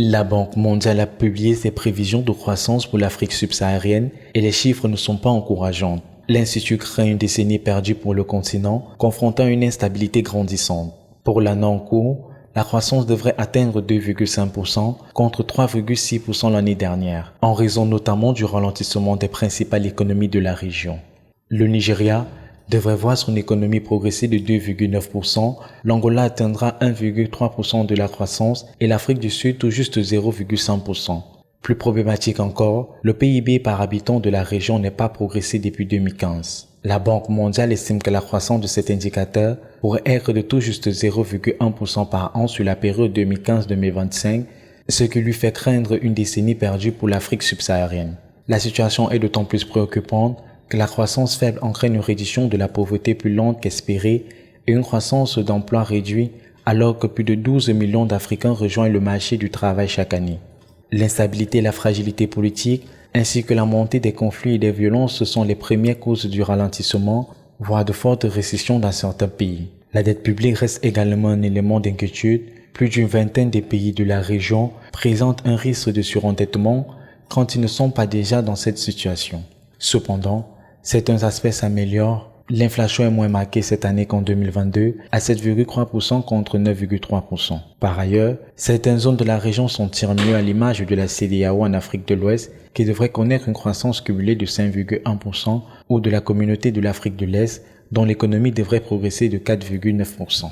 La Banque mondiale a publié ses prévisions de croissance pour l'Afrique subsaharienne et les chiffres ne sont pas encourageants. L'Institut craint une décennie perdue pour le continent, confrontant une instabilité grandissante. Pour l'année en cours, la croissance devrait atteindre 2,5% contre 3,6% l'année dernière, en raison notamment du ralentissement des principales économies de la région. Le Nigeria devrait voir son économie progresser de 2,9%, l'Angola atteindra 1,3% de la croissance et l'Afrique du Sud tout juste 0,5%. Plus problématique encore, le PIB par habitant de la région n'est pas progressé depuis 2015. La Banque mondiale estime que la croissance de cet indicateur pourrait être de tout juste 0,1% par an sur la période 2015-2025, ce qui lui fait craindre une décennie perdue pour l'Afrique subsaharienne. La situation est d'autant plus préoccupante que la croissance faible entraîne une réduction de la pauvreté plus lente qu'espérée et une croissance d'emplois réduite alors que plus de 12 millions d'Africains rejoignent le marché du travail chaque année. L'instabilité et la fragilité politique, ainsi que la montée des conflits et des violences sont les premières causes du ralentissement, voire de fortes récessions dans certains pays. La dette publique reste également un élément d'inquiétude. Plus d'une vingtaine des pays de la région présentent un risque de surendettement quand ils ne sont pas déjà dans cette situation. Cependant, certains aspects s'améliorent. L'inflation est moins marquée cette année qu'en 2022, à 7,3% contre 9,3%. Par ailleurs, certaines zones de la région s'en tirent mieux à l'image de la CEDEAO en Afrique de l'Ouest, qui devrait connaître une croissance cumulée de 5,1%, ou de la communauté de l'Afrique de l'Est, dont l'économie devrait progresser de 4,9%.